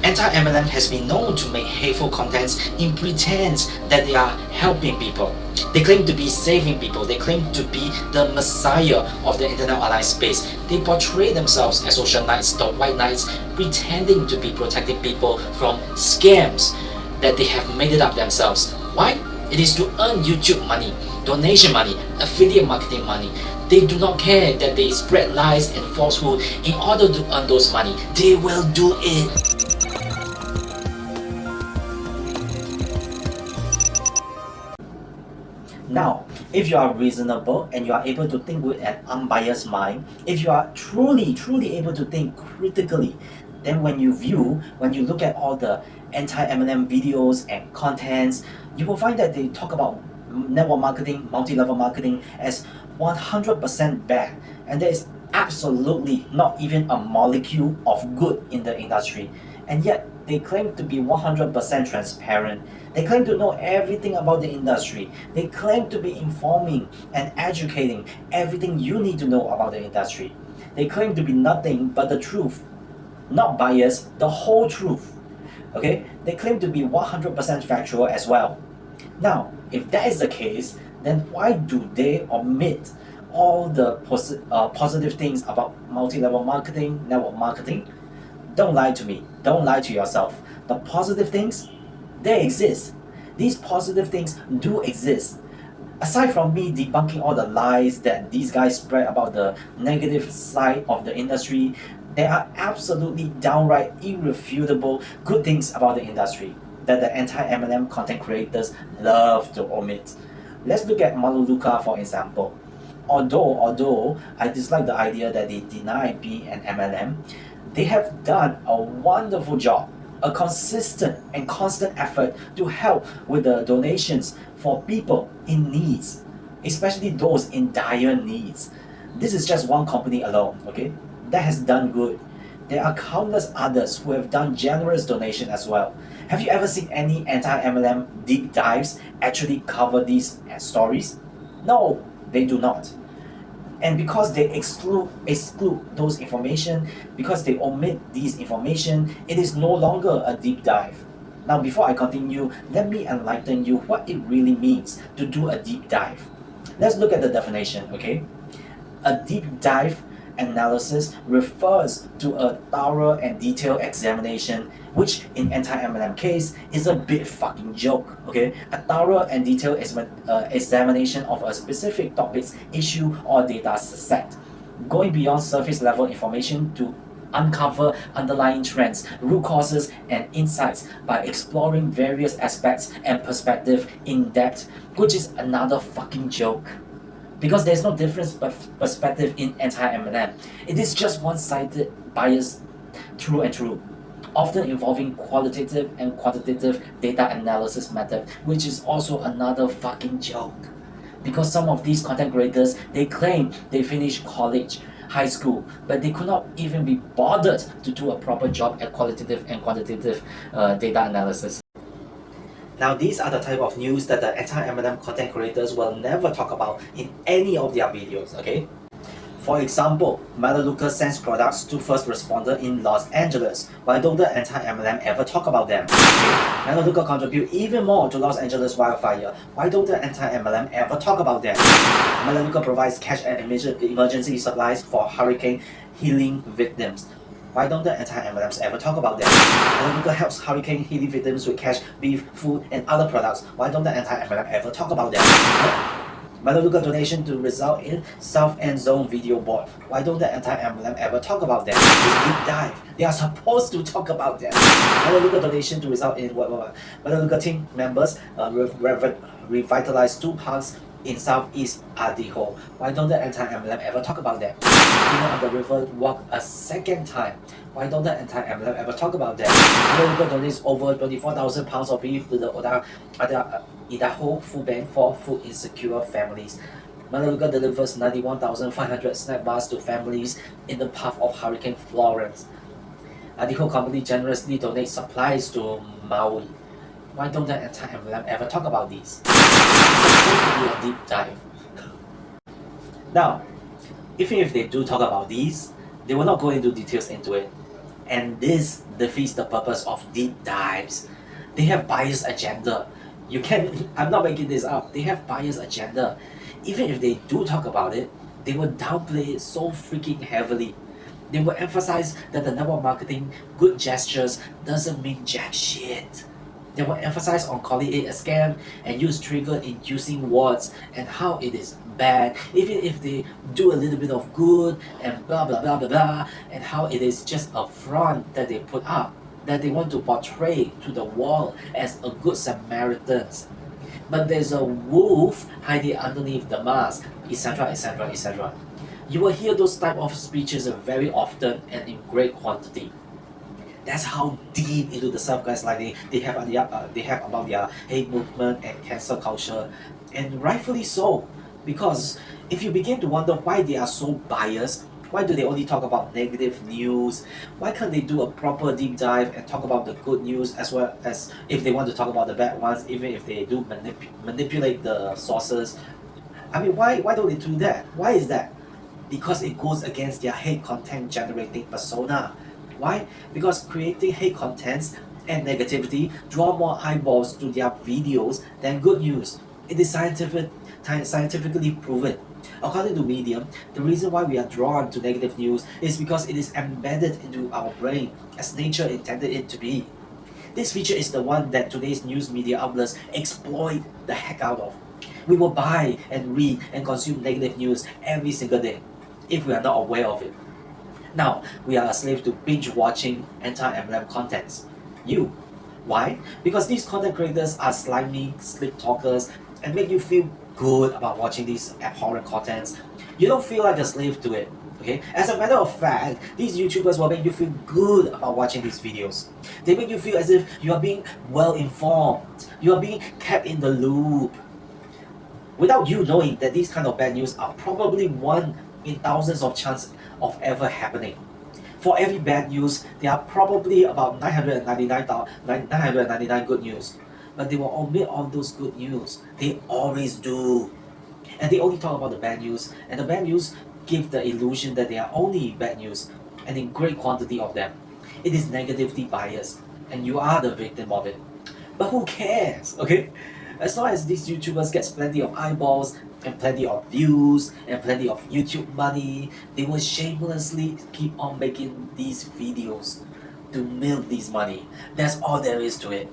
Anti-MLM has been known to make hateful contents in pretense that they are helping people. They claim to be saving people. They claim to be the messiah of the internet online space. They portray themselves as social knights, the white knights, pretending to be protecting people from scams that they have made it up themselves. Why? It is to earn YouTube money, donation money, affiliate marketing money. They do not care that they spread lies and falsehood in order to earn those money. They will do it. Now, if you are reasonable and you are able to think with an unbiased mind, if you are truly able to think critically, then when you look at all the anti-MLM videos and contents, you will find that they talk about network marketing, multi-level marketing as 100% bad, and there is absolutely not even a molecule of good in the industry. And yet, they claim to be 100% transparent. They claim to know everything about the industry. They claim to be informing and educating everything you need to know about the industry. They claim to be nothing but the truth, not bias, the whole truth. Okay? They claim to be 100% factual as well. Now, if that is the case, then why do they omit all the positive things about multi-level marketing, network marketing? Don't lie to me. Don't lie to yourself. The positive things, they exist. These positive things do exist. Aside from me debunking all the lies that these guys spread about the negative side of the industry, there are absolutely downright irrefutable good things about the industry that the anti-MLM content creators love to omit. Let's look at Maluluka for example. Although I dislike the idea that they deny being an MLM, they have done a wonderful job, a consistent and constant effort to help with the donations for people in needs, especially those in dire needs. This is just one company alone, okay, that has done good. There are countless others who have done generous donation as well. Have you ever seen any anti-MLM deep dives actually cover these stories? No, they do not. And because they exclude those information, because they omit these information, it is no longer a deep dive. Now, before I continue, let me enlighten you what it really means to do a deep dive. Let's look at the definition, okay? A deep dive analysis refers to a thorough and detailed examination, which in anti-MLM case is a big fucking joke, okay? A thorough and detailed examination of a specific topic's issue or data set, going beyond surface level information to uncover underlying trends, root causes, and insights by exploring various aspects and perspective in depth, which is another fucking joke. Because there's no difference perspective in anti-MLM. It is just one-sided bias through and through, often involving qualitative and quantitative data analysis method, which is also another fucking joke. Because some of these content creators, they claim they finished college, high school, but they could not even be bothered to do a proper job at qualitative and quantitative data analysis. Now, these are the type of news that the anti-MLM content creators will never talk about in any of their videos, okay? For example, Melaleuca sends products to first responder in Los Angeles. Why don't the anti-MLM ever talk about them? Melaleuca contribute even more to Los Angeles wildfire. Why don't the anti-MLM ever talk about them? Melaleuca provides cash and emergency supplies for hurricane healing victims. Why don't the anti-MLMs ever talk about them? Melaleuca helps hurricane healing victims with cash, beef, food, and other products. Why don't the anti-MLM ever talk about them? Melaleuca donation to result in South End Zone video board. Why don't the anti-MLM ever talk about them? It's deep dive. They are supposed to talk about them. Melaleuca donation to result in Melaleuca team members revitalize 2 parks in Southeast Idaho. Why don't the anti-MLM ever talk about them? Cleaning up the river walk a second time. Why don't the anti-MLM ever talk about them? Melaleuca donates over 24,000 pounds of beef to the Idaho Food Bank for food insecure families. Melaleuca delivers 91,500 snack bars to families in the path of Hurricane Florence. Idaho company generously donates supplies to Maui. Why don't the anti-MLM ever talk about these? It's supposed to be a deep dive. Now, even if they do talk about these, they will not go into details into it. And this defeats the purpose of deep dives. They have biased agenda. You can I'm not making this up. They have biased agenda. Even if they do talk about it, they will downplay it so freaking heavily. They will emphasize that the network marketing good gestures doesn't mean jack shit. They will emphasize on calling it a scam and use trigger inducing words and how it is bad, even if they do a little bit of good and blah blah blah blah blah, and how it is just a front that they put up, that they want to portray to the world as a good Samaritans. But there's a wolf hiding underneath the mask, etc., etc., etc. You will hear those type of speeches very often and in great quantity. That's how deep into the self-gaslighting they have about their hate movement and cancel culture, and rightfully so. Because if you begin to wonder why they are so biased, why do they only talk about negative news? Why can't they do a proper deep dive and talk about the good news as well as if they want to talk about the bad ones, even if they do manipulate the sources? I mean, why don't they do that? Why is that? Because it goes against their hate content generating persona. Why? Because creating hate contents and negativity draw more eyeballs to their videos than good news. It is scientifically proven. According to Medium, the reason why we are drawn to negative news is because it is embedded into our brain as nature intended it to be. This feature is the one that today's news media outlets exploit the heck out of. We will buy and read and consume negative news every single day if we are not aware of it. Now, we are a slave to binge watching anti-MLM contents. You. Why? Because these content creators are slimy, slick talkers and make you feel good about watching these abhorrent contents. You don't feel like a slave to it. Okay? As a matter of fact, these YouTubers will make you feel good about watching these videos. They make you feel as if you are being well informed. You are being kept in the loop. Without you knowing that these kind of bad news are probably one in thousands of chances of ever happening. For every bad news, there are probably about 999 good news. But they will omit all those good news. They always do. And they only talk about the bad news. And the bad news give the illusion that they are only bad news and in great quantity of them. It is negatively biased and you are the victim of it. But who cares? Okay? As long as these YouTubers gets plenty of eyeballs and plenty of views and plenty of YouTube money, they will shamelessly keep on making these videos to milk this money. That's all there is to it.